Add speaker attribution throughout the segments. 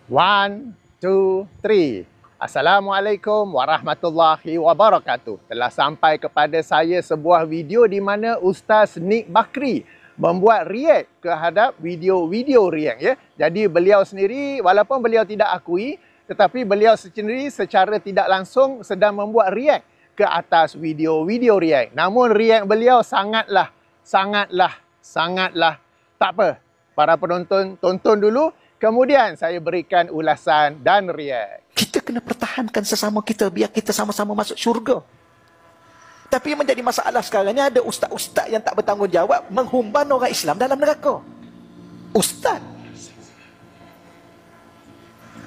Speaker 1: One, two, three. Assalamualaikum warahmatullahi wabarakatuh. Telah sampai kepada saya sebuah video di mana Ustaz Nik Bakri membuat react kehadap video-video react, ya. Jadi beliau sendiri, walaupun beliau tidak akui, tetapi beliau sendiri secara tidak langsung sedang membuat react ke atas video-video react. Namun react beliau sangatlah tak apa. Para penonton tonton dulu, kemudian saya berikan ulasan dan react.
Speaker 2: Kita kena pertahankan sesama kita biar kita sama-sama masuk syurga. Tapi yang menjadi masalah sekarang ni ada ustaz-ustaz yang tak bertanggungjawab menghumban orang Islam dalam neraka. Ustaz.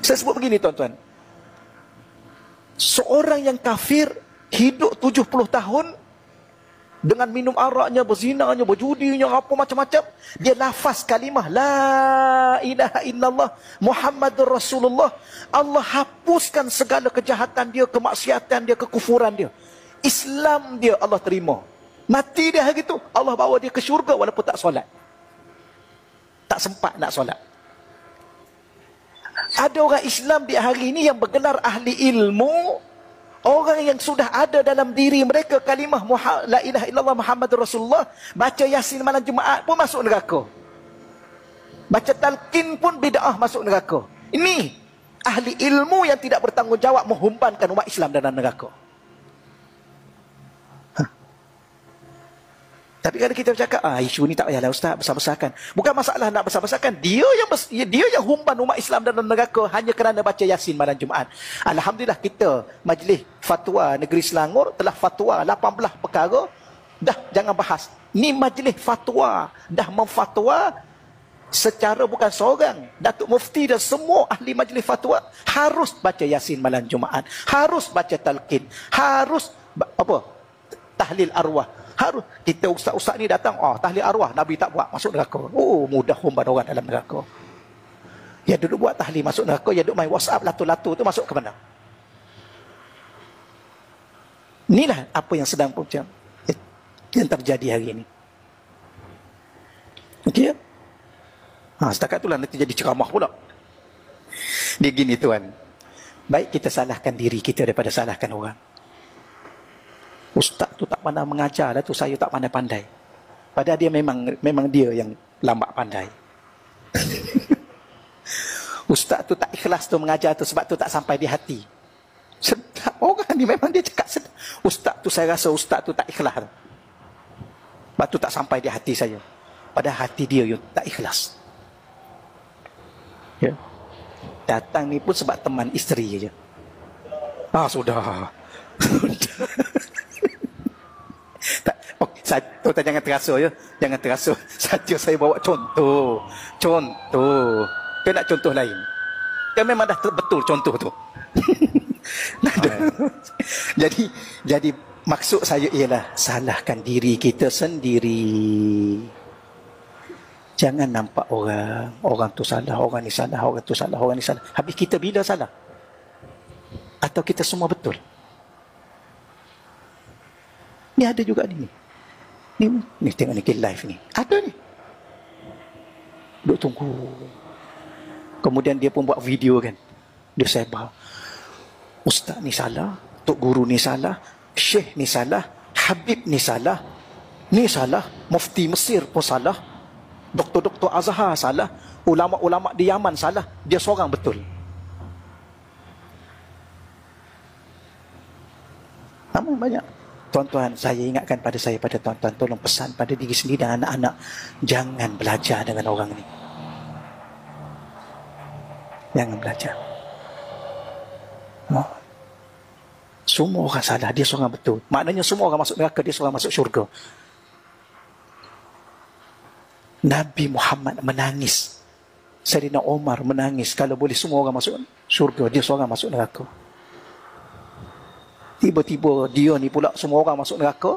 Speaker 2: Saya sebut begini tuan-tuan. Seorang yang kafir hidup 70 tahun dengan minum araknya, berzinanya, berjudinya, apa macam-macam. Dia lafaz kalimah La ilaha illallah Muhammadur Rasulullah. Allah hapuskan segala kejahatan dia, kemaksiatan dia, kekufuran dia. Islam dia Allah terima. Mati dia hari itu, Allah bawa dia ke syurga walaupun tak solat. Tak sempat nak solat. Ada orang Islam di hari ini yang bergelar ahli ilmu. Orang yang sudah ada dalam diri mereka kalimah La ilaha illallah Muhammadur Rasulullah, baca Yasin malam Jumaat pun masuk neraka. Baca talqin pun bid'ah masuk neraka. Ini ahli ilmu yang tidak bertanggungjawab menghumpankan umat Islam dalam neraka. Tapi kalau kita bercakap, isu ni tak payahlah ustaz besar-besarkan. Bukan masalah nak besar-besarkan. Dia yang humban umat Islam dalam neraka hanya kerana baca Yasin malam Jumaat. Alhamdulillah kita Majlis Fatwa Negeri Selangor telah fatwa 18 perkara. Dah jangan bahas. Ni Majlis Fatwa dah memfatwa secara bukan seorang. Datuk Mufti dan semua ahli Majlis Fatwa harus baca Yasin malam Jumaat. Harus baca talqin. Harus tahlil arwah. Harus kita ustaz-ustaz ni datang, tahlil arwah Nabi tak buat, masuk neraka. Mudah humban orang dalam neraka. Ya duduk buat tahlil masuk neraka, ya duduk main WhatsApp latu-latu tu masuk ke mana? Inilah apa yang sedang yang terjadi hari ini. Okey ya? Setakat itulah nanti jadi ceramah pula. Dia gini tuan. Baik kita salahkan diri kita daripada salahkan orang. Ustaz tu tak pandai mengajar dah tu, saya tak pandai-pandai. Padahal dia memang dia yang lambat pandai. Ustaz tu tak ikhlas tu mengajar tu sebab tu tak sampai di hati. Sedap orang ni memang dia cakap sedap. Ustaz tu saya rasa ustaz tu tak ikhlas. Sebab tu tak sampai di hati saya. Padahal hati dia yang tak ikhlas. Ya. Datang ni pun sebab teman isteri je. Sudah. Tuan jangan terasa ya. Jangan terasa. Saja saya bawa contoh. Dia nak contoh lain. Dia memang dah betul contoh tu. Jadi maksud saya ialah salahkan diri kita sendiri. Jangan nampak orang tu salah, orang ni salah, orang tu salah, orang ni salah. Habis kita bila salah? Atau kita semua betul? Ni ada juga ni. Ni tengok ni live ni. Ada ni. Duk tunggu. Kemudian dia pun buat video kan. Dia sebar. Ustaz ni salah, Tok Guru ni salah, Syekh ni salah, Habib ni salah, Mufti Mesir pun salah, Doktor-doktor Azhar salah, ulama-ulama di Yaman salah, dia seorang betul. Namun banyak. Tuan-tuan, saya ingatkan pada tuan-tuan, tolong pesan pada diri sendiri dan anak-anak, jangan belajar dengan orang ni. Jangan belajar. Semua orang salah, dia seorang betul. Maknanya semua orang masuk neraka, dia seorang masuk syurga. Nabi Muhammad menangis. Sayyidina Umar menangis. Kalau boleh semua orang masuk syurga, dia seorang masuk neraka. Tiba-tiba dia ni pula semua orang masuk neraka.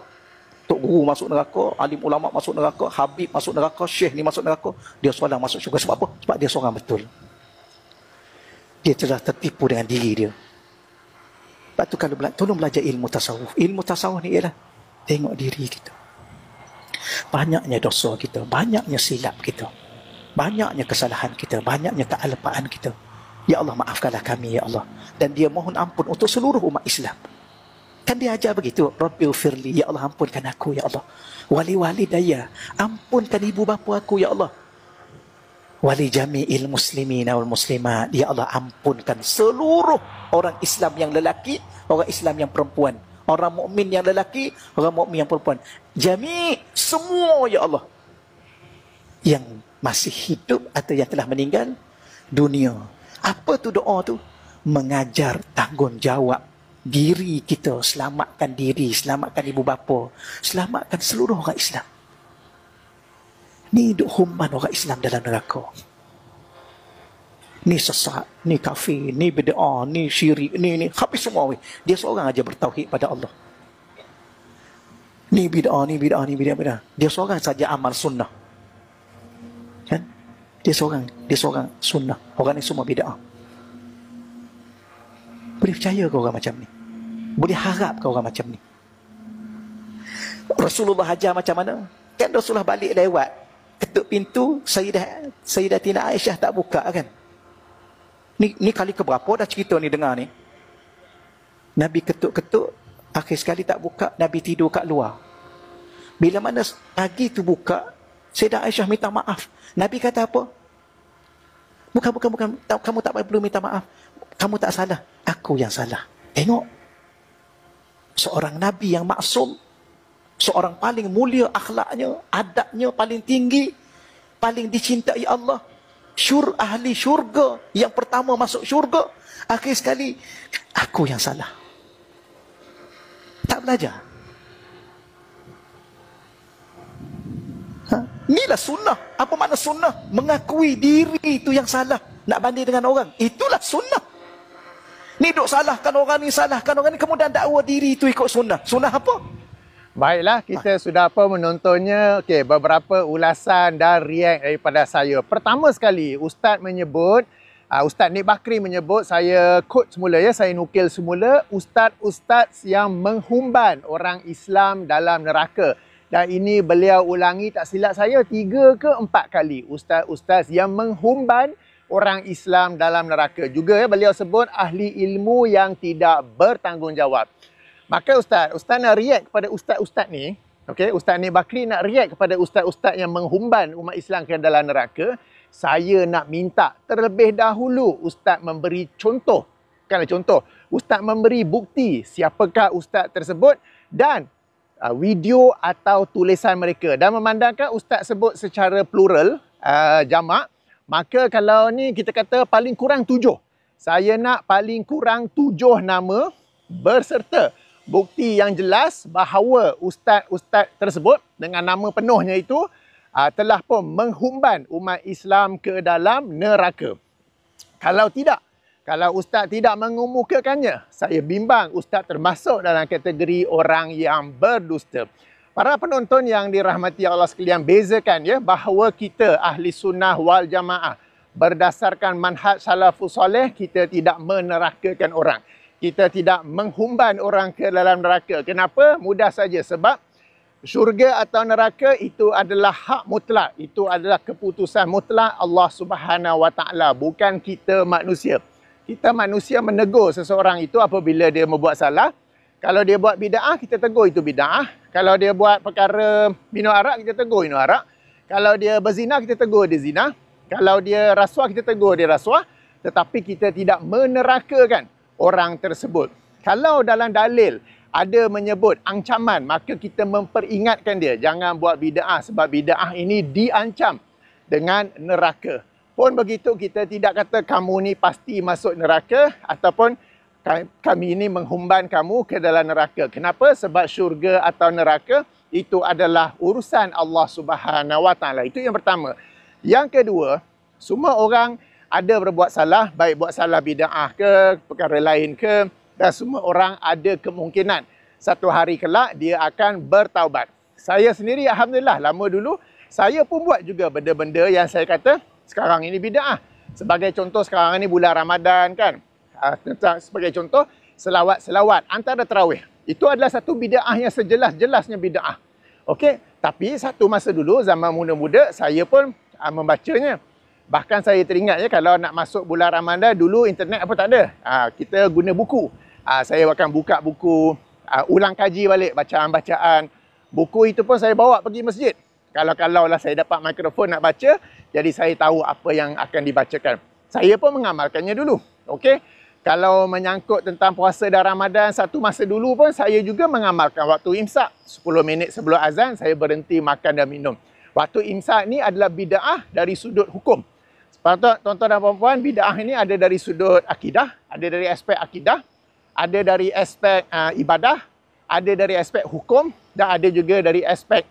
Speaker 2: Tok Guru masuk neraka, alim ulama masuk neraka, Habib masuk neraka, Syekh ni masuk neraka, dia seorang masuk syurga. Sebab apa? Sebab dia seorang betul. Dia telah tertipu dengan diri dia. Sebab tu kalau tolong belajar ilmu tasawuf. Ilmu tasawuf ni ialah tengok diri kita. Banyaknya dosa kita, banyaknya silap kita, banyaknya kesalahan kita, banyaknya kealpaan kita. Ya Allah, maafkanlah kami, ya Allah. Dan dia mohon ampun untuk seluruh umat Islam. Kan dia ajar begitu. Rabbighfirli, ya Allah, ampunkan aku, ya Allah. Wali daya, ampunkan ibu bapa aku, ya Allah. Wali jami'il muslimin wal muslimat, ya Allah, ampunkan seluruh orang Islam yang lelaki, orang Islam yang perempuan, orang mukmin yang lelaki, orang mukmin yang perempuan. Jami' semua, ya Allah, yang masih hidup atau yang telah meninggal dunia. Apa tu doa tu? Mengajar tanggungjawab diri kita, selamatkan diri, selamatkan ibu bapa, selamatkan seluruh orang Islam. Ni duk humban orang Islam dalam neraka. Ni sesat, ni kafir, ni bid'ah, ni syirik, ni habis semua weh. Dia seorang aja bertauhid pada Allah. Ni bid'ah. Dia seorang saja amal sunnah. Kan? Dia seorang sunnah. Orang ni semua bid'ah. Boleh percaya ke orang macam ni? Boleh harap ke orang macam ni? Rasulullah ajar macam mana? Kan Rasulullah balik lewat, ketuk pintu, Sayyidatina Aisyah tak buka kan? Ni kali keberapa dah cerita ni dengar ni? Nabi ketuk-ketuk, akhir sekali tak buka, Nabi tidur kat luar. Bila mana pagi tu buka, Sayyidah Aisyah minta maaf. Nabi kata apa? Bukan. Kamu tak perlu minta maaf. Kamu tak salah. Aku yang salah. Tengok. Seorang Nabi yang maksum, seorang paling mulia akhlaknya, adabnya paling tinggi, paling dicintai Allah, ahli syurga, yang pertama masuk syurga, akhir sekali aku yang salah. Tak belajar. Inilah sunnah. Apa makna sunnah? Mengakui diri itu yang salah, nak banding dengan orang. Itulah sunnah. Ni duk salahkan orang ni, kemudian dakwa diri itu ikut sunnah. Sunnah apa?
Speaker 1: Baiklah, kita sudah menontonnya. Okey, beberapa ulasan dan react daripada saya. Pertama sekali, Ustaz menyebut, Ustaz Nik Bakri menyebut, saya quote semula ya, saya nukil semula, ustaz-ustaz yang menghumban orang Islam dalam neraka. Dan ini beliau ulangi, tak silap saya, 3 ke 4 kali. Ustaz-ustaz yang menghumban orang Islam dalam neraka. Juga ya, beliau sebut ahli ilmu yang tidak bertanggungjawab. Maka Ustaz nak react kepada ustaz-ustaz ni. Okey, Ustaz Nik Bakri nak react kepada ustaz-ustaz yang menghumban umat Islam ke dalam neraka. Saya nak minta terlebih dahulu Ustaz memberi contoh. Bukanlah contoh. Ustaz memberi bukti siapakah ustaz tersebut dan video atau tulisan mereka. Dan memandangkan Ustaz sebut secara plural, jamak, maka kalau ni kita kata paling kurang 7. Saya nak paling kurang 7 nama berserta bukti yang jelas bahawa ustaz-ustaz tersebut dengan nama penuhnya itu telah pun menghumban umat Islam ke dalam neraka. Kalau tidak, kalau ustaz tidak mengemukakannya, saya bimbang ustaz termasuk dalam kategori orang yang berdusta. Para penonton yang dirahmati Allah sekalian, bezakan ya bahawa kita ahli sunnah wal jamaah berdasarkan manhaj salafus soleh, kita tidak menerakakan orang. Kita tidak menghumban orang ke dalam neraka. Kenapa? Mudah saja, sebab syurga atau neraka itu adalah hak mutlak. Itu adalah keputusan mutlak Allah Subhanahu Wa Taala, bukan kita manusia. Kita manusia menegur seseorang itu apabila dia membuat salah. Kalau dia buat bid'ah, kita tegur itu bid'ah. Kalau dia buat perkara minum arak, kita tegur minum arak. Kalau dia berzina, kita tegur dia zina. Kalau dia rasuah, kita tegur dia rasuah. Tetapi kita tidak menerakakan orang tersebut. Kalau dalam dalil ada menyebut ancaman, maka kita memperingatkan dia, jangan buat bid'ah sebab bid'ah ini diancam dengan neraka. Pun begitu, kita tidak kata kamu ni pasti masuk neraka ataupun kami ini menghumban kamu ke dalam neraka. Kenapa? Sebab syurga atau neraka itu adalah urusan Allah Subhanahu Wa Taala. Itu yang pertama. Yang kedua, semua orang ada berbuat salah, baik buat salah bid'ah ke, perkara lain ke, dan semua orang ada kemungkinan satu hari kelak dia akan bertaubat. Saya sendiri alhamdulillah lama dulu saya pun buat juga benda-benda yang saya kata sekarang ini bid'ah. Sebagai contoh, sekarang ini bulan Ramadan kan. Sebagai contoh, selawat antara tarawih. Itu adalah satu bid'ah yang sejelas-jelasnya bid'ah. Okey, tapi satu masa dulu zaman muda-muda saya pun membacanya. Bahkan saya teringat ya, kalau nak masuk bulan Ramadan, dulu internet apa tak ada. Kita guna buku. Saya akan buka buku, ulang kaji balik bacaan-bacaan. Buku itu pun saya bawa pergi masjid. Kalau lah saya dapat mikrofon nak baca, jadi saya tahu apa yang akan dibacakan. Saya pun mengamalkannya dulu. Okey. Kalau menyangkut tentang puasa dan Ramadan, satu masa dulu pun saya juga mengamalkan waktu imsak. 10 minit sebelum azan, saya berhenti makan dan minum. Waktu imsak ni adalah bid'ah dari sudut hukum. Tuan-tuan dan puan-puan, bid'ah ini ada dari sudut akidah, ada dari aspek akidah, ada dari aspek ibadah, ada dari aspek hukum dan ada juga dari aspek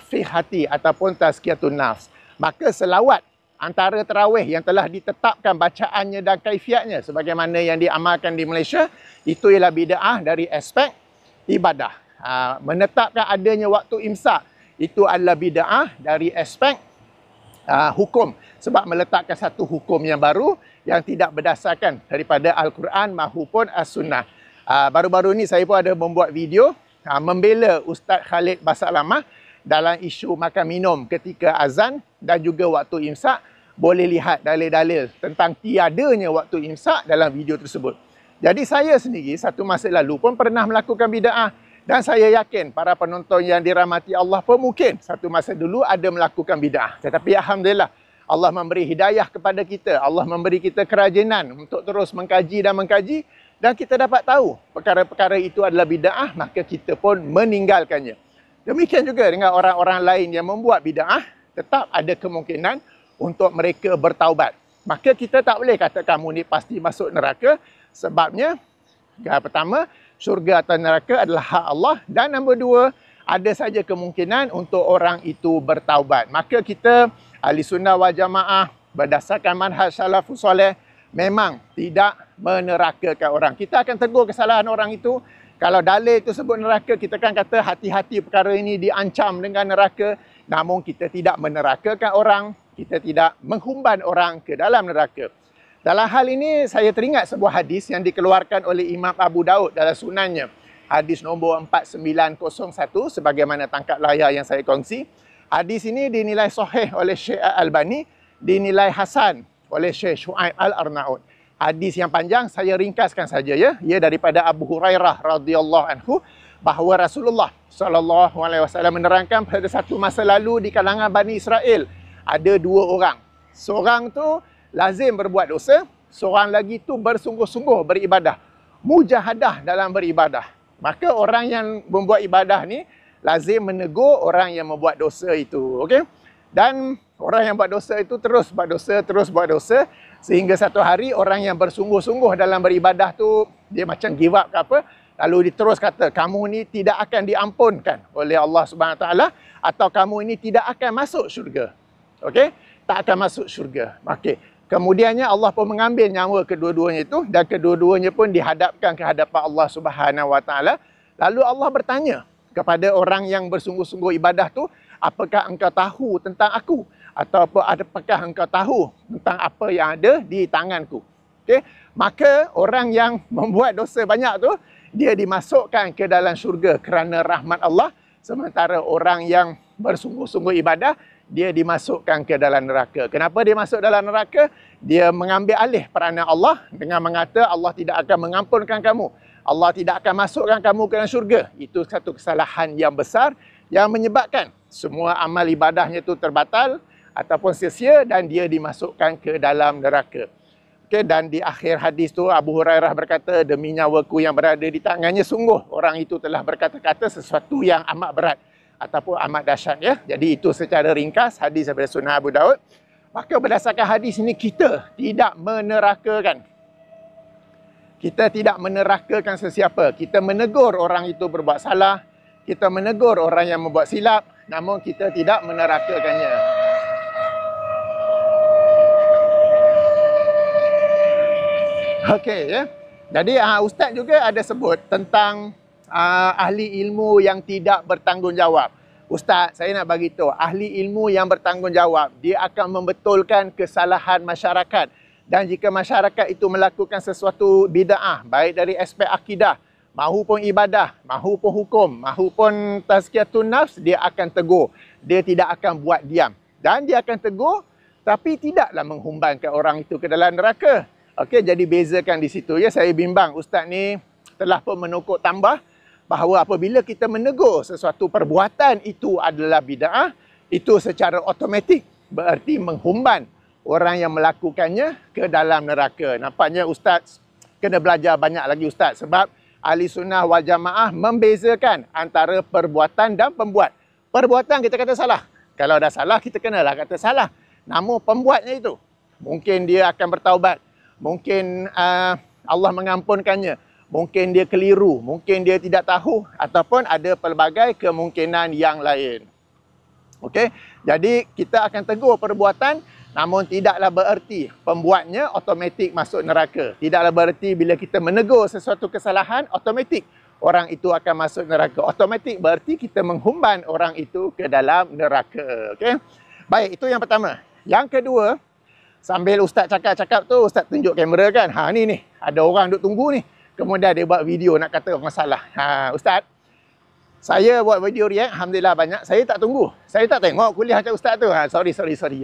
Speaker 1: fiqh hati ataupun tazkiyatun nafs. Maka selawat antara tarawih yang telah ditetapkan bacaannya dan kaifiatnya sebagaimana yang diamalkan di Malaysia, itu ialah bid'ah dari aspek ibadah. Menetapkan adanya waktu imsak, itu adalah bid'ah dari aspek hukum. Sebab meletakkan satu hukum yang baru yang tidak berdasarkan daripada Al-Quran maupun As-Sunnah. Baru-baru ni saya pun ada membuat video membela Ustaz Khalid Basalamah dalam isu makan minum ketika azan dan juga waktu imsak. Boleh lihat dalil-dalil tentang tiadanya waktu imsak dalam video tersebut. Jadi saya sendiri satu masa lalu pun pernah melakukan bid'ah. Dan saya yakin para penonton yang dirahmati Allah pun mungkin satu masa dulu ada melakukan bid'ah. Tetapi Alhamdulillah, Allah memberi hidayah kepada kita. Allah memberi kita kerajinan untuk terus mengkaji dan mengkaji. Dan kita dapat tahu perkara-perkara itu adalah bid'ah, maka kita pun meninggalkannya. Demikian juga dengan orang-orang lain yang membuat bid'ah, tetap ada kemungkinan untuk mereka bertaubat. Maka kita tak boleh kata kamu ni pasti masuk neraka. Sebabnya, yang pertama, syurga atau neraka adalah hak Allah. Dan nombor dua, ada saja kemungkinan untuk orang itu bertaubat. Maka kita, ahli sunnah wal jamaah, berdasarkan manhaj salafus soleh, memang tidak menerakakan orang. Kita akan tegur kesalahan orang itu. Kalau dalil itu sebut neraka, kita kan kata hati-hati perkara ini diancam dengan neraka. Namun kita tidak menerakakan orang. Kita tidak menghumban orang ke dalam neraka. Dalam hal ini, saya teringat sebuah hadis yang dikeluarkan oleh Imam Abu Daud dalam sunannya. Hadis nombor 4901, sebagaimana tangkap layar yang saya kongsi. Hadis ini dinilai sahih oleh Syekh Al-Albani, dinilai hasan oleh Syekh Shu'aib Al-Arnaud. Hadis yang panjang, saya ringkaskan saja ya. Ia daripada Abu Hurairah radhiyallahu anhu, bahawa Rasulullah SAW menerangkan pada satu masa lalu di kalangan Bani Israel, ada dua orang. Seorang tu lazim berbuat dosa, seorang lagi tu bersungguh-sungguh beribadah. Mujahadah dalam beribadah. Maka orang yang membuat ibadah ni lazim menegur orang yang membuat dosa itu. Okey? Dan orang yang buat dosa itu terus buat dosa sehingga satu hari orang yang bersungguh-sungguh dalam beribadah tu dia macam give up ke apa, lalu dia terus kata, kamu ni tidak akan diampunkan oleh Allah Subhanahu Wa Taala atau kamu ini tidak akan masuk syurga. Okey, tak akan masuk syurga. Okey. Kemudiannya Allah pun mengambil nyawa kedua-duanya itu dan kedua-duanya pun dihadapkan ke hadapan Allah Subhanahu Wa Taala. Lalu Allah bertanya kepada orang yang bersungguh-sungguh ibadah tu, apakah engkau tahu tentang aku? Atau apakah engkau tahu tentang apa yang ada di tanganku? Okey, maka orang yang membuat dosa banyak tu dia dimasukkan ke dalam syurga kerana rahmat Allah, sementara orang yang bersungguh-sungguh ibadah dia dimasukkan ke dalam neraka. Kenapa dia masuk dalam neraka? Dia mengambil alih peranan Allah dengan mengata Allah tidak akan mengampunkan kamu. Allah tidak akan masukkan kamu ke dalam syurga. Itu satu kesalahan yang besar yang menyebabkan semua amal ibadahnya itu terbatal ataupun sia-sia dan dia dimasukkan ke dalam neraka. Okay, dan di akhir hadis tu Abu Hurairah berkata, demi nyawaku yang berada di tangannya, sungguh orang itu telah berkata-kata sesuatu yang amat berat ataupun amat dahsyat ya. Jadi itu secara ringkas hadis daripada Sunan Abu Daud. Maka berdasarkan hadis ini kita tidak menerakakan. Kita tidak menerakakan sesiapa. Kita menegur orang itu berbuat salah. Kita menegur orang yang membuat silap. Namun kita tidak menerakakannya. Okey ya. Jadi Ustaz juga ada sebut tentang ahli ilmu yang tidak bertanggungjawab. Ustaz, saya nak bagi tahu, ahli ilmu yang bertanggungjawab, dia akan membetulkan kesalahan masyarakat. Dan jika masyarakat itu melakukan sesuatu bid'ah, baik dari aspek akidah, mahupun ibadah, mahupun hukum, mahupun tazkiyatun nafs, dia akan tegur. Dia tidak akan buat diam. Dan dia akan tegur tapi tidaklah menghumbankan orang itu ke dalam neraka. Okey, jadi bezakan di situ ya. Saya bimbang ustaz ni telah pun menokok tambah bahawa apabila kita menegur sesuatu perbuatan itu adalah bid'ah, itu secara automatik berarti menghumban orang yang melakukannya ke dalam neraka. Nampaknya ustaz kena belajar banyak lagi ustaz, sebab ahli sunnah wal jamaah membezakan antara perbuatan dan pembuat. Perbuatan kita kata salah. Kalau dah salah, kita kenalah kata salah. Namun pembuatnya itu, mungkin dia akan bertaubat. Mungkin Allah mengampunkannya. Mungkin dia keliru. Mungkin dia tidak tahu. Ataupun ada pelbagai kemungkinan yang lain. Okey? Jadi kita akan tegur perbuatan, namun tidaklah bererti pembuatnya automatik masuk neraka. Tidaklah bererti bila kita menegur sesuatu kesalahan, automatik orang itu akan masuk neraka. Automatik berarti kita menghumban orang itu ke dalam neraka. Okey? Baik, itu yang pertama. Yang kedua, sambil ustaz cakap-cakap tu, ustaz tunjuk kamera kan. Ha ni ada orang duk tunggu ni. Kemudian dia buat video nak kata masalah. Ha ustaz, saya buat video react, alhamdulillah banyak. Saya tak tunggu. Saya tak tengok kuliah macam ustaz tu. Ha sorry.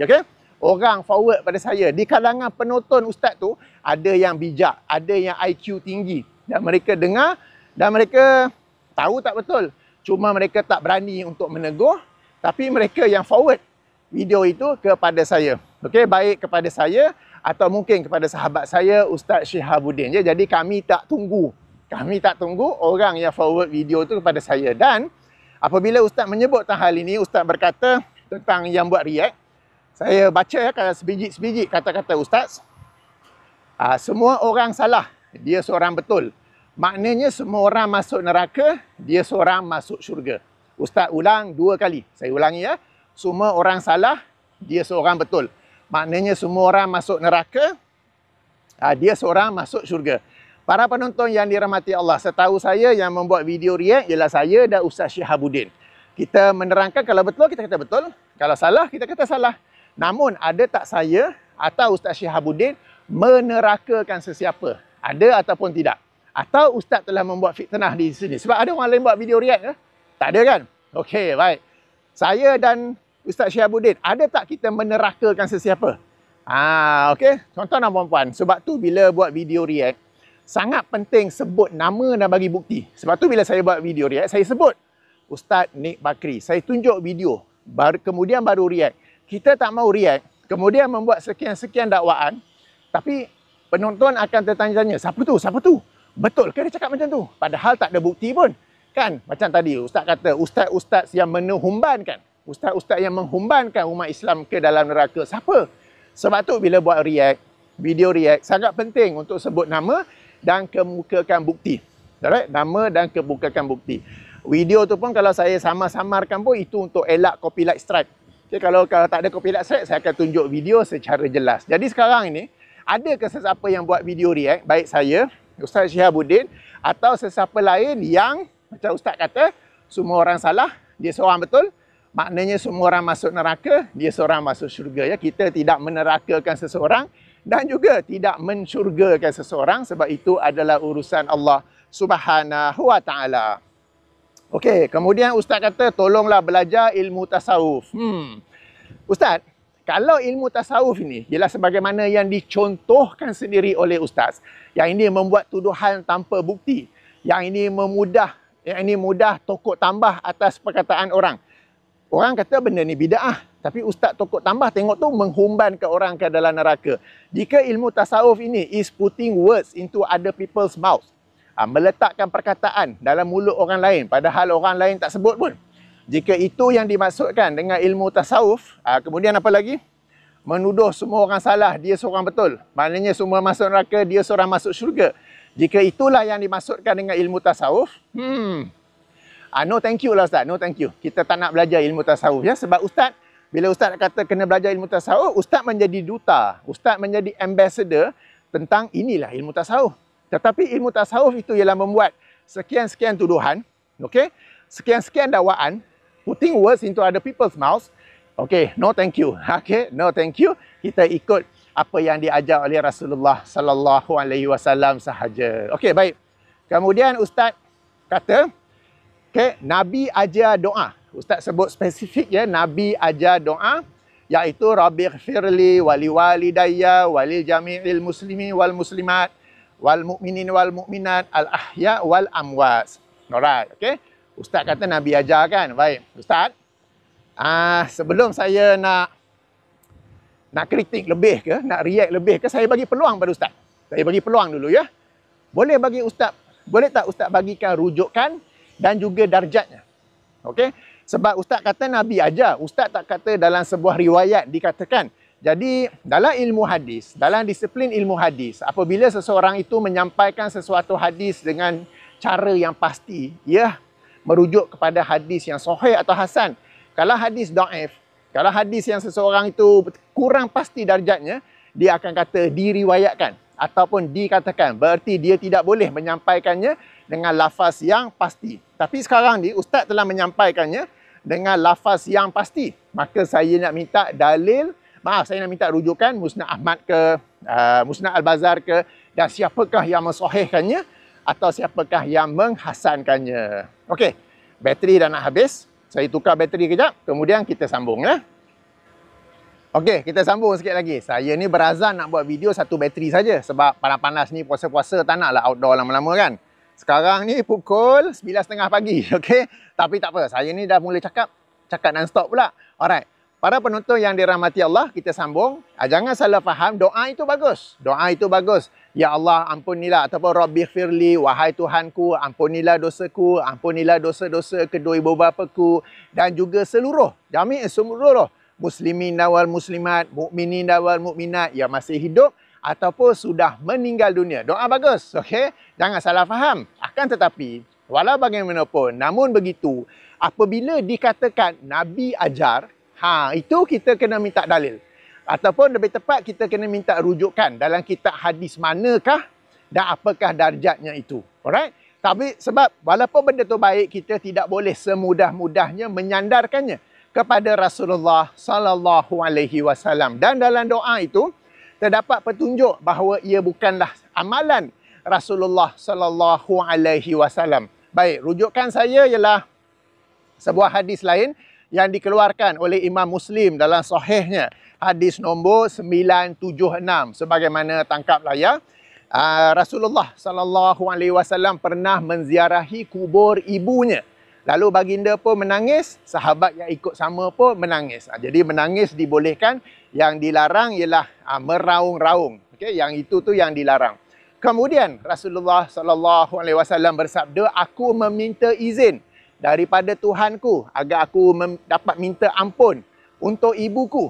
Speaker 1: Okey? Orang forward pada saya. Di kalangan penonton ustaz tu, ada yang bijak, ada yang IQ tinggi. Dan mereka dengar dan mereka tahu tak betul. Cuma mereka tak berani untuk menegur. Tapi mereka yang forward video itu kepada saya. Okey, baik kepada saya atau mungkin kepada sahabat saya, Ustaz Syihabuddin. Jadi kami tak tunggu. Kami tak tunggu orang yang forward video tu kepada saya. Dan apabila ustaz menyebut tentang hal ini, ustaz berkata tentang yang buat react, saya baca ya sebiji-sebiji kata-kata ustaz. Semua orang salah, dia seorang betul. Maknanya semua orang masuk neraka, dia seorang masuk syurga. Ustaz ulang 2 kali. Saya ulangi ya. Semua orang salah, dia seorang betul. Maknanya semua orang masuk neraka, dia seorang masuk syurga. Para penonton yang dirahmati Allah, setahu saya yang membuat video react ialah saya dan Ustaz Syihabuddin. Kita menerangkan kalau betul, kita kata betul. Kalau salah, kita kata salah. Namun, ada tak saya atau Ustaz Syihabuddin menerakakan sesiapa? Ada ataupun tidak? Atau Ustaz telah membuat fitnah di sini? Sebab ada orang lain buat video react ke? Tak ada kan? Okey, baik. Saya dan Ustaz Syihabuddin, ada tak kita menerakakan sesiapa? Okey. Tuan-tuan dan puan-puan, sebab tu bila buat video react, sangat penting sebut nama dan bagi bukti. Sebab tu bila saya buat video react, saya sebut Ustaz Nik Bakri. Saya tunjuk video, kemudian baru react. Kita tak mau react, kemudian membuat sekian-sekian dakwaan, tapi penonton akan tertanya-tanya, siapa tu? Siapa tu? Betul ke dia cakap macam tu? Padahal tak ada bukti pun. Kan? Macam tadi ustaz kata, ustaz-ustaz yang menghumbankan, ustaz-ustaz yang menghumbankan umat Islam ke dalam neraka. Siapa? Sebab tu bila buat react, video react, sangat penting untuk sebut nama dan kemukakan bukti. Alright? Nama dan kemukakan bukti. Video tu pun kalau saya samar-samarkan pun itu untuk elak copyright strike. Okay, kalau tak ada copyright strike, saya akan tunjuk video secara jelas. Jadi sekarang ini, ada ke sesiapa yang buat video react, baik saya, Ustaz Syihabuddin, atau sesiapa lain yang, macam ustaz kata, semua orang salah, dia seorang betul, maknanya semua orang masuk neraka, dia seorang masuk syurga. Ya, kita tidak menerakakan seseorang dan juga tidak mensyurgakan seseorang, sebab itu adalah urusan Allah Subhanahu wa taala. Okey, kemudian ustaz kata tolonglah belajar ilmu tasawuf. Ustaz, kalau ilmu tasawuf ini ialah sebagaimana yang dicontohkan sendiri oleh ustaz, yang ini membuat tuduhan tanpa bukti, yang ini mudah tokok tambah atas perkataan orang. Orang kata benda ni bid'ah, tapi ustaz tokok tambah tengok tu menghumban ke orang ke dalam neraka. Jika ilmu tasawuf ini is putting words into other people's mouth, meletakkan perkataan dalam mulut orang lain padahal orang lain tak sebut pun. Jika itu yang dimaksudkan dengan ilmu tasawuf, kemudian apa lagi? Menuduh semua orang salah, dia seorang betul. Maknanya semua masuk neraka, dia seorang masuk syurga. Jika itulah yang dimaksudkan dengan ilmu tasawuf, no thank you lah ustaz, no thank you. Kita tak nak belajar ilmu tasawuf ya, sebab ustaz bila ustaz kata kena belajar ilmu tasawuf, ustaz menjadi duta, ustaz menjadi ambassador tentang inilah ilmu tasawuf. Tetapi ilmu tasawuf itu ialah membuat sekian-sekian tuduhan, okey, sekian-sekian dakwaan, putting words into other people's mouths. Okey, no thank you. Okey, no thank you. Kita ikut apa yang diajar oleh Rasulullah sallallahu alaihi wasallam sahaja. Okey, baik. Kemudian ustaz kata, okey, Nabi ajar doa. Ustaz sebut spesifik ya, Nabi ajar doa iaitu Rabbighfirli wali walidayya walil jami'il muslimin wal muslimat wal mu'minin wal mu'minat al ahya wal amwas. Alright, okey. Ustaz kata Nabi ajar kan. Baik, Ustaz. Sebelum saya nak kritik lebih ke, nak react lebih ke, saya bagi peluang pada Ustaz. Saya bagi peluang dulu ya. Boleh tak Ustaz bagikan rujukan dan juga darjatnya? Okey? Sebab Ustaz kata Nabi ajar. Ustaz tak kata dalam sebuah riwayat dikatakan. Jadi dalam ilmu hadis, dalam disiplin ilmu hadis, apabila seseorang itu menyampaikan sesuatu hadis dengan cara yang pasti, ia merujuk kepada hadis yang sahih atau hasan. Kalau hadis dhaif, kalau hadis yang seseorang itu kurang pasti darjatnya, dia akan kata diriwayatkan ataupun dikatakan. Berarti dia tidak boleh menyampaikannya dengan lafaz yang pasti. Tapi sekarang ni Ustaz telah menyampaikannya dengan lafaz yang pasti. Maka saya nak minta dalil, saya nak minta rujukan Musnad Ahmad ke, Musnad Al-Bazar ke, dan siapakah yang mensahihkannya atau siapakah yang menghasankannya. Okey, bateri dah nak habis. Saya tukar bateri kejap, kemudian kita sambung ya. Okey, kita sambung sikit lagi. Saya ni berazam nak buat video satu bateri saja sebab panas-panas ni, puasa-puasa tak naklah outdoor lama-lama kan. Sekarang ni pukul 9.30 pagi, okey? Tapi tak apa, saya ni dah mula cakap non-stop pula. Alright, para penonton yang dirahmati Allah, kita sambung. Jangan salah faham, doa itu bagus. Doa itu bagus. Ya Allah, ampunilah, ataupun Rabbighfirli, wahai Tuhanku, ampunilah dosaku, ampunilah dosa-dosa kedua ibu bapaku, dan juga seluruh muslimin wal muslimat, mukminin wal mukminat yang masih hidup ataupun sudah meninggal dunia. Doa bagus, okey? Jangan salah faham. Akan tetapi, walau bagaimanapun, namun begitu, apabila dikatakan Nabi ajar, itu kita kena minta dalil. Ataupun lebih tepat, kita kena minta rujukan dalam kitab hadis manakah dan apakah darjatnya itu. Alright? Tapi sebab walaupun benda tu baik, kita tidak boleh semudah-mudahnya menyandarkannya kepada Rasulullah sallallahu alaihi wasallam. Dan dalam doa itu terdapat petunjuk bahawa ia bukanlah amalan Rasulullah sallallahu alaihi wasallam. Baik, rujukan saya ialah sebuah hadis lain yang dikeluarkan oleh Imam Muslim dalam sahihnya. Hadis nombor 976 sebagaimana tangkap layar. Rasulullah sallallahu alaihi wasallam pernah menziarahi kubur ibunya. Lalu baginda pun menangis, sahabat yang ikut sama pun menangis. Jadi menangis dibolehkan, yang dilarang ialah meraung-raung. Okey, yang itu tu yang dilarang. Kemudian Rasulullah sallallahu alaihi wasallam bersabda, aku meminta izin daripada Tuhanku agar aku dapat minta ampun untuk ibuku.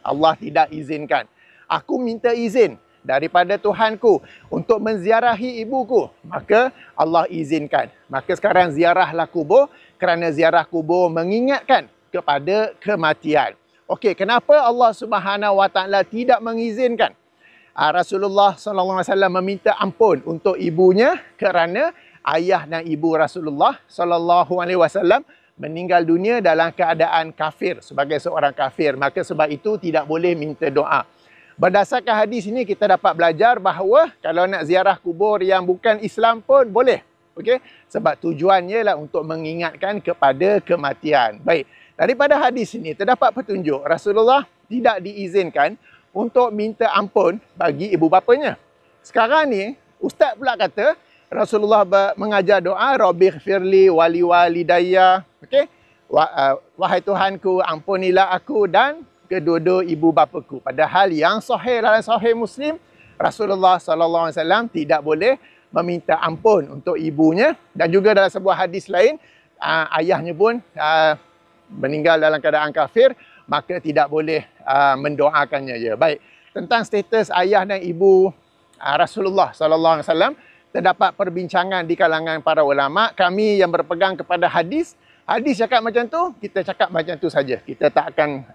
Speaker 1: Allah tidak izinkan. Aku minta izin daripada Tuhanku untuk menziarahi ibuku, maka Allah izinkan. Maka sekarang ziarahlah kubur, kerana ziarah kubur mengingatkan kepada kematian. Okey, kenapa Allah Subhanahu Wa Taala tidak mengizinkan Rasulullah sallallahu alaihi wasallam meminta ampun untuk ibunya? Kerana ayah dan ibu Rasulullah sallallahu alaihi wasallam meninggal dunia dalam keadaan kafir, sebagai seorang kafir. Maka sebab itu tidak boleh minta doa. Berdasarkan hadis ini kita dapat belajar bahawa kalau nak ziarah kubur yang bukan Islam pun boleh. Okey? Sebab tujuannya lah untuk mengingatkan kepada kematian. Baik. Daripada hadis ini terdapat petunjuk Rasulullah tidak diizinkan untuk minta ampun bagi ibu bapanya. Sekarang ni ustaz pula kata Rasulullah mengajar doa Rabbighfirli wali walidayya. Okey? Wahai Tuhanku, ampunilah aku dan kedua-dua ibu bapaku. Padahal yang sahih dalam sahih Muslim, Rasulullah sallallahu alaihi wasallam tidak boleh meminta ampun untuk ibunya, dan juga dalam sebuah hadis lain ayahnya pun meninggal dalam keadaan kafir, maka tidak boleh mendoakannya je. Baik, tentang status ayah dan ibu Rasulullah sallallahu alaihi wasallam terdapat perbincangan di kalangan para ulama. Kami yang berpegang kepada hadis cakap macam tu, kita cakap macam tu saja. Kita tak akan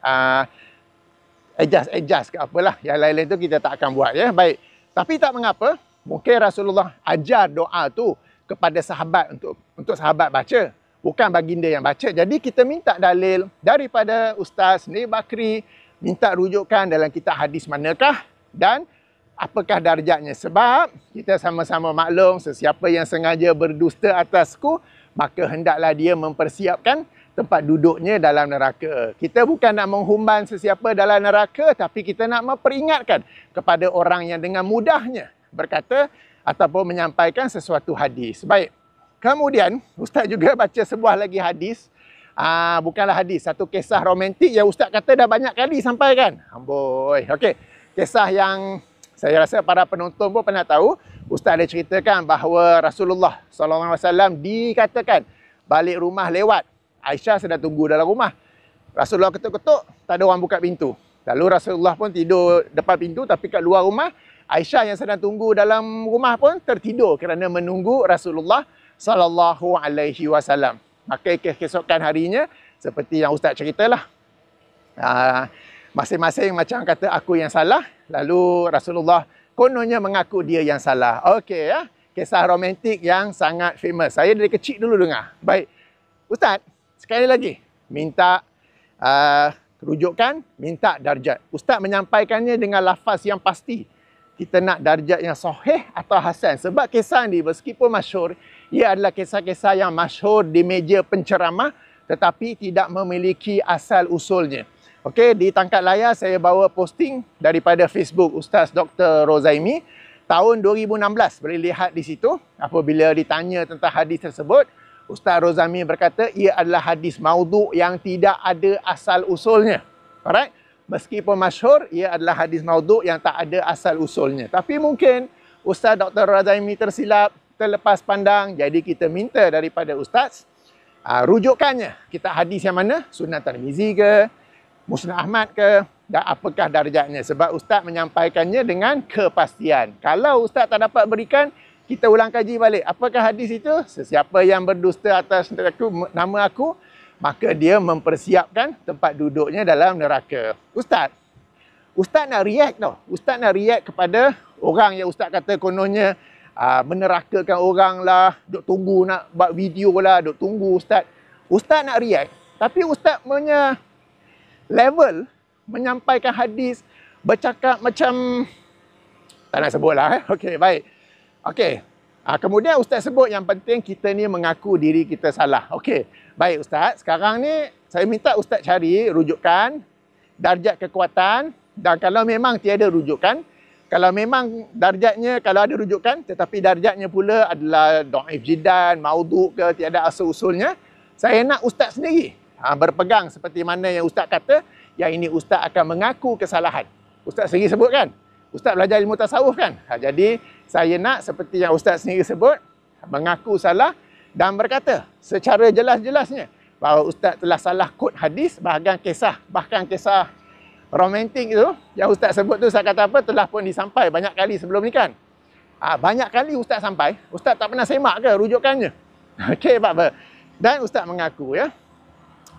Speaker 1: adjust ke apalah. Yang lain-lain tu kita tak akan buat ya. Baik. Tapi tak mengapa. Mungkin Rasulullah ajar doa tu kepada sahabat untuk sahabat baca, bukan baginda yang baca. Jadi kita minta dalil daripada Ustaz Nik Bakri, minta rujukan dalam kitab hadis manakah dan apakah darjatnya. Sebab kita sama-sama maklum, sesiapa yang sengaja berdusta atasku, maka hendaklah dia mempersiapkan tempat duduknya dalam neraka. Kita bukan nak menghumban sesiapa dalam neraka, tapi kita nak memperingatkan kepada orang yang dengan mudahnya berkata ataupun menyampaikan sesuatu hadis. Baik. Kemudian, Ustaz juga baca sebuah lagi hadis. Bukanlah hadis, satu kisah romantik yang Ustaz kata dah banyak kali sampaikan. Amboi. Okey. Kisah yang saya rasa para penonton pun pernah tahu. Ustaz ada ceritakan bahawa Rasulullah SAW dikatakan balik rumah lewat. Aisyah sedang tunggu dalam rumah. Rasulullah ketuk-ketuk, tak ada orang buka pintu. Lalu Rasulullah pun tidur depan pintu, tapi kat luar rumah, Aisyah yang sedang tunggu dalam rumah pun tertidur kerana menunggu Rasulullah SAW. Maka keesokan harinya, seperti yang Ustaz ceritalah, masing-masing macam kata aku yang salah, lalu Rasulullah kononnya mengaku dia yang salah. Okey ya, kisah romantik yang sangat famous. Saya dari kecil dulu dengar. Baik, Ustaz, sekali lagi, minta rujukan, minta darjat. Ustaz menyampaikannya dengan lafaz yang pasti. Kita nak darjat yang sahih atau hasan. Sebab kisah ni meskipun masyhur, ia adalah kisah-kisah yang masyhur di meja penceramah tetapi tidak memiliki asal usulnya. Okey, di tangkap layar saya bawa posting daripada Facebook Ustaz Dr. Rozaimi tahun 2016. Boleh lihat di situ. Apabila ditanya tentang hadis tersebut, Ustaz Rozaimi berkata ia adalah hadis maudhu' yang tidak ada asal usulnya. Alright? Meskipun masyhur, ia adalah hadis maudhu' yang tak ada asal usulnya. Tapi mungkin Ustaz Dr. Rozaimi tersilap, terlepas pandang. Jadi kita minta daripada Ustaz rujukannya. Kita hadis yang mana? Sunan Tirmizi ke? Musnad Ahmad ke? Dan apakah darjatnya? Sebab Ustaz menyampaikannya dengan kepastian. Kalau Ustaz tak dapat berikan, kita ulang kaji balik. Apakah hadis itu? Sesiapa yang berdusta atas nama aku, maka dia mempersiapkan tempat duduknya dalam neraka. Ustaz nak react tau. Ustaz nak react kepada orang yang Ustaz kata kononnya menerakakan orang lah, duk tunggu nak buat video lah, duk tunggu Ustaz. Ustaz nak react. Tapi Ustaz punya level menyampaikan hadis, bercakap macam, tak nak sebut lah. Okey, baik. Okey. Kemudian Ustaz sebut yang penting kita ni mengaku diri kita salah. Okey. Baik Ustaz, sekarang ni saya minta Ustaz cari rujukan, darjat kekuatan, dan kalau memang tiada rujukan, kalau memang darjatnya, kalau ada rujukan tetapi darjatnya pula adalah dhaif jiddan, maudhu' ke, tiada asal usulnya, saya nak Ustaz sendiri berpegang seperti mana yang Ustaz kata, yang ini Ustaz akan mengaku kesalahan. Ustaz sendiri sebut kan? Ustaz belajar ilmu tasawuf kan? Jadi saya nak seperti yang Ustaz sendiri sebut, mengaku salah dan berkata secara jelas-jelasnya bahawa Ustaz telah salah kod hadis, bahkan kisah romantik itu yang Ustaz sebut tu, saya kata apa, telah pun disampai banyak kali sebelum ni kan? Banyak kali Ustaz sampai, Ustaz tak pernah semak ke rujukannya? Okey, apa? Dan Ustaz mengaku ya.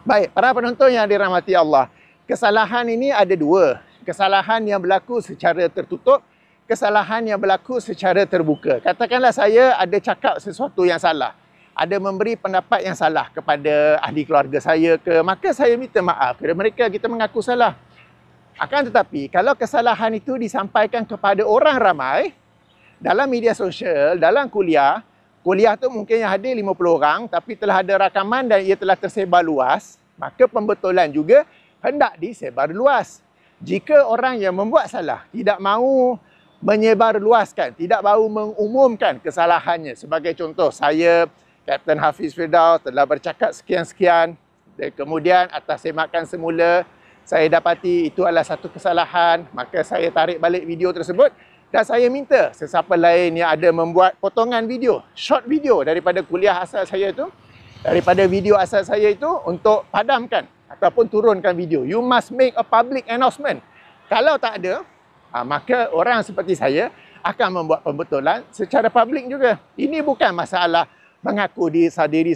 Speaker 1: Baik, para penonton yang dirahmati Allah, kesalahan ini ada dua. Kesalahan yang berlaku secara tertutup, kesalahan yang berlaku secara terbuka. Katakanlah saya ada cakap sesuatu yang salah, ada memberi pendapat yang salah kepada ahli keluarga saya ke, maka saya minta maaf kepada mereka, kita mengaku salah. Akan tetapi, kalau kesalahan itu disampaikan kepada orang ramai, dalam media sosial, dalam kuliah tu mungkin yang hadir 50 orang, tapi telah ada rakaman dan ia telah tersebar luas, maka pembetulan juga hendak disebar luas. Jika orang yang membuat salah tidak mahu menyebar luaskan, tidak mahu mengumumkan kesalahannya. Sebagai contoh, saya, Kapten Hafiz Firdaus, telah bercakap sekian-sekian, dan kemudian atas semakan semula, saya dapati itu adalah satu kesalahan, maka saya tarik balik video tersebut dan saya minta sesiapa lain yang ada membuat potongan video, short video daripada kuliah asal saya itu, daripada video asal saya itu, untuk padamkan ataupun turunkan video. You must make a public announcement. Kalau tak ada, maka orang seperti saya akan membuat pembetulan secara publik juga. Ini bukan masalah mengaku diri sendiri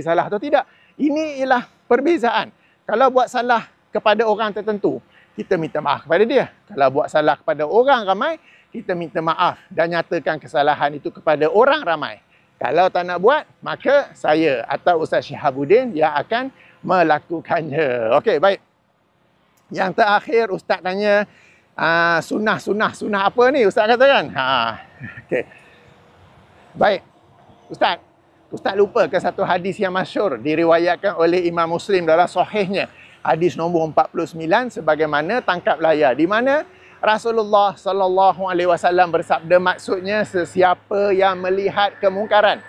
Speaker 1: salah atau tidak. Ini ialah perbezaan. Kalau buat salah kepada orang tertentu, kita minta maaf kepada dia. Kalau buat salah kepada orang ramai, kita minta maaf dan nyatakan kesalahan itu kepada orang ramai. Kalau tak nak buat, maka saya atau Ustaz Syihabuddin yang akan melakukannya. Okey, baik. Yang terakhir Ustaz tanya, sunnah apa ni Ustaz kata kan? Okey. Baik. Ustaz, Ustaz lupa ke satu hadis yang masyhur diriwayatkan oleh Imam Muslim dalam sahihnya. Hadis nombor 49 sebagaimana tangkap layar, di mana Rasulullah sallallahu alaihi wasallam bersabda, maksudnya sesiapa yang melihat kemungkaran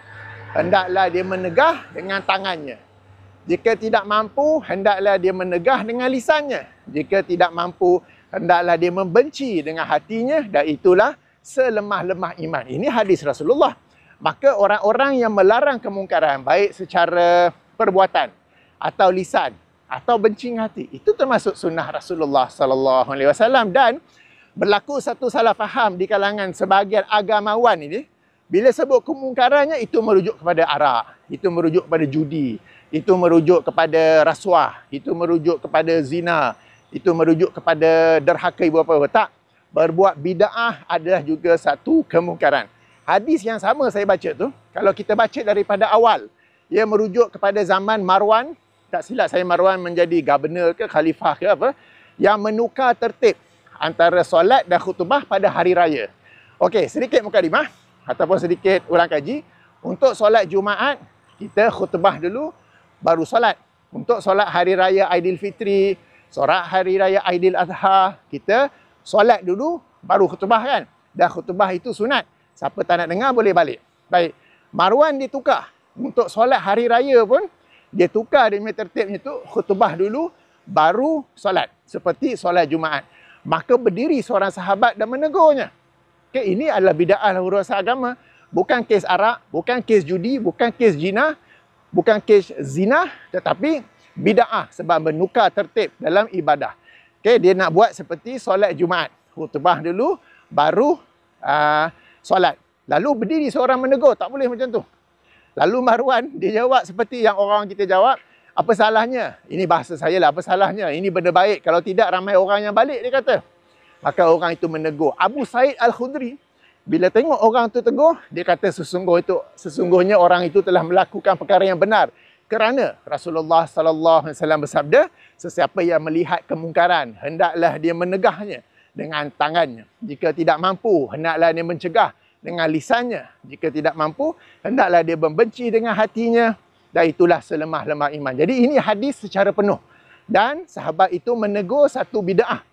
Speaker 1: hendaklah dia menegah dengan tangannya. Jika tidak mampu, hendaklah dia menegah dengan lisannya. Jika tidak mampu, hendaklah dia membenci dengan hatinya, dan itulah selemah-lemah iman. Ini hadis Rasulullah. Maka orang-orang yang melarang kemungkaran, baik secara perbuatan atau lisan atau bencing hati, itu termasuk sunnah Rasulullah sallallahu alaihi wasallam. Dan berlaku satu salah faham di kalangan sebahagian agamawan ini, bila sebut kemungkarannya itu merujuk kepada arak, itu merujuk kepada judi, itu merujuk kepada rasuah, itu merujuk kepada zina, itu merujuk kepada derhaka ibu bapa. Tak, berbuat bid'ah adalah juga satu kemungkaran. Hadis yang sama saya baca tu, kalau kita baca daripada awal, ia merujuk kepada zaman Marwan, tak silap saya Marwan menjadi governor ke khalifah ke apa, yang menukar tertib antara solat dan khutbah pada hari raya. Okey, sedikit mukadimah ataupun sedikit ulang kaji. Untuk solat Jumaat, kita khutbah dulu baru solat. Untuk solat hari raya Aidilfitri, solat hari raya Aidil Adha, kita solat dulu baru khutbah kan. Dan khutbah itu sunat. Siapa tak nak dengar boleh balik. Baik. Marwan ditukar. Untuk solat hari raya pun, dia tukar dia punya tertibnya tu, khutbah dulu, baru solat. Seperti solat Jumaat. Maka berdiri seorang sahabat dan menegurnya. Okay, ini adalah bid'ah urusan agama. Bukan kes arak, bukan kes judi, bukan kes zina, bukan kes zina, tetapi bid'ah sebab menukar tertib dalam ibadah. Okay, dia nak buat seperti solat Jumaat. Khutbah dulu, baru solat. Lalu berdiri seorang menegur, tak boleh macam tu. Lalu Marwan, dia jawab seperti yang orang kita jawab, apa salahnya? Ini bahasa saya lah, apa salahnya? Ini benda baik, kalau tidak ramai orang yang balik, dia kata. Maka orang itu menegur. Abu Sa'id Al-Khudri, bila tengok orang itu tegur, dia kata sesungguhnya orang itu telah melakukan perkara yang benar. Kerana Rasulullah sallallahu alaihi wasallam bersabda, sesiapa yang melihat kemungkaran, hendaklah dia menegahnya dengan tangannya. Jika tidak mampu, hendaklah dia mencegah dengan lisannya. Jika tidak mampu, hendaklah dia membenci dengan hatinya. Dan itulah selemah-lemah iman. Jadi ini hadis secara penuh. Dan sahabat itu menegur satu bid'ah.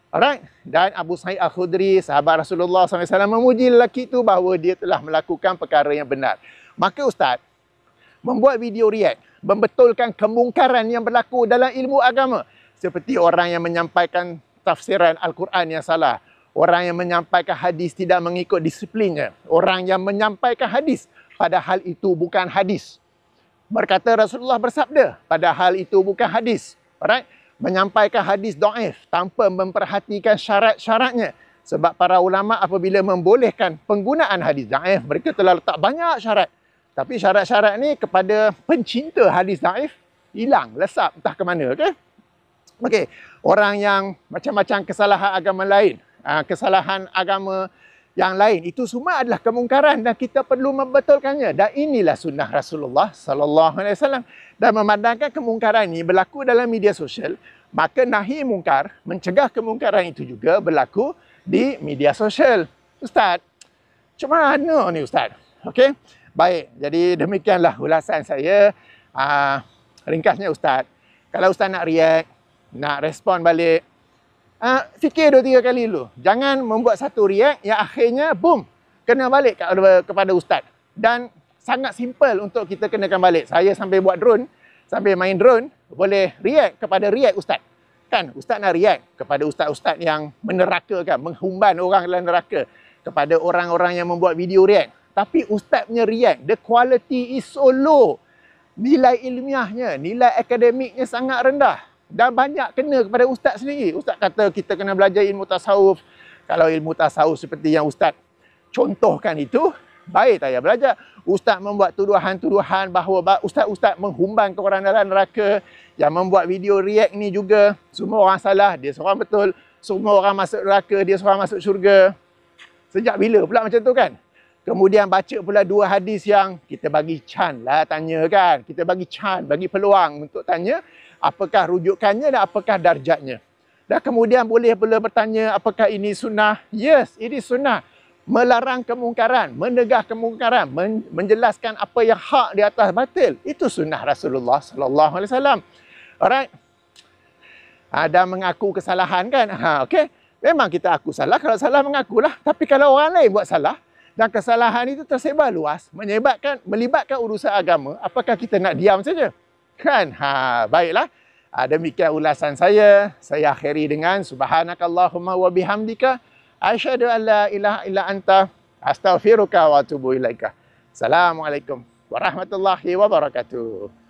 Speaker 1: Alright? Dan Abu Sa'id Al-Khudri, sahabat Rasulullah SAW, memuji lelaki itu bahawa dia telah melakukan perkara yang benar. Maka Ustaz membuat video react, membetulkan kemungkaran yang berlaku dalam ilmu agama. Seperti orang yang menyampaikan tafsiran Al-Quran yang salah. Orang yang menyampaikan hadis tidak mengikut disiplinnya. Orang yang menyampaikan hadis padahal itu bukan hadis. Berkata Rasulullah bersabda, padahal itu bukan hadis. Alright? Menyampaikan hadis dhaif tanpa memperhatikan syarat-syaratnya. Sebab para ulama apabila membolehkan penggunaan hadis dhaif, mereka telah letak banyak syarat. Tapi syarat-syarat ni kepada pencinta hadis dhaif hilang, lesap entah ke mana. Okey, orang yang macam-macam kesalahan agama lain, kesalahan agama yang lain, itu semua adalah kemungkaran dan kita perlu membetulkannya. Dan inilah sunnah Rasulullah sallallahu alaihi wasallam. Dan memandangkan kemungkaran ini berlaku dalam media sosial, maka nahi mungkar, mencegah kemungkaran itu juga berlaku di media sosial. Ustaz, macam mana ni Ustaz? Okey, baik. Jadi demikianlah ulasan saya. Ringkasnya Ustaz, kalau Ustaz nak react, nak respon balik, fikir 2-3 kali dulu. Jangan membuat satu react yang akhirnya boom, kena balik kepada Ustaz. Dan sangat simple untuk kita kenakan balik. Saya sambil buat drone, sambil main drone, boleh react kepada react Ustaz. Kan Ustaz nak react kepada ustaz-ustaz yang menerakakan, menghumban orang dalam neraka, kepada orang-orang yang membuat video react. Tapi Ustaz punya react, the quality is so low. Nilai ilmiahnya, nilai akademiknya sangat rendah. Dan banyak kena kepada Ustaz sendiri. Ustaz kata kita kena belajar ilmu tasawuf. Kalau ilmu tasawuf seperti yang Ustaz contohkan itu, baik tak payah belajar. Ustaz membuat tuduhan-tuduhan bahawa ustaz-ustaz menghumban ke orang dalam neraka. Yang membuat video react ni juga, semua orang salah, dia seorang betul. Semua orang masuk neraka, dia seorang masuk syurga. Sejak bila pula macam tu kan? Kemudian baca pula 2 hadis yang kita bagi chance lah tanya kan. Kita bagi chance, bagi peluang untuk tanya apakah rujukannya dan apakah darjatnya. Dan kemudian boleh pula bertanya apakah ini sunnah. Yes, ini sunnah. melarang kemungkaran, menegah kemungkaran, menjelaskan apa yang hak di atas batil. Itu sunnah Rasulullah sallallahu alaihi wasallam. Alright. Ada mengaku kesalahan kan? Okey. Memang kita aku salah, kalau salah mengakulah. Tapi kalau orang lain buat salah dan kesalahan itu tersebar luas, melibatkan urusan agama, apakah kita nak diam saja? Kan? Baiklah. Demikian ulasan saya. Saya akhiri dengan subhanakallahumma wa bihamdika asyhadu an la ilaha illa anta astaghfiruka wa atubu ilaika. Assalamualaikum warahmatullahi wabarakatuh.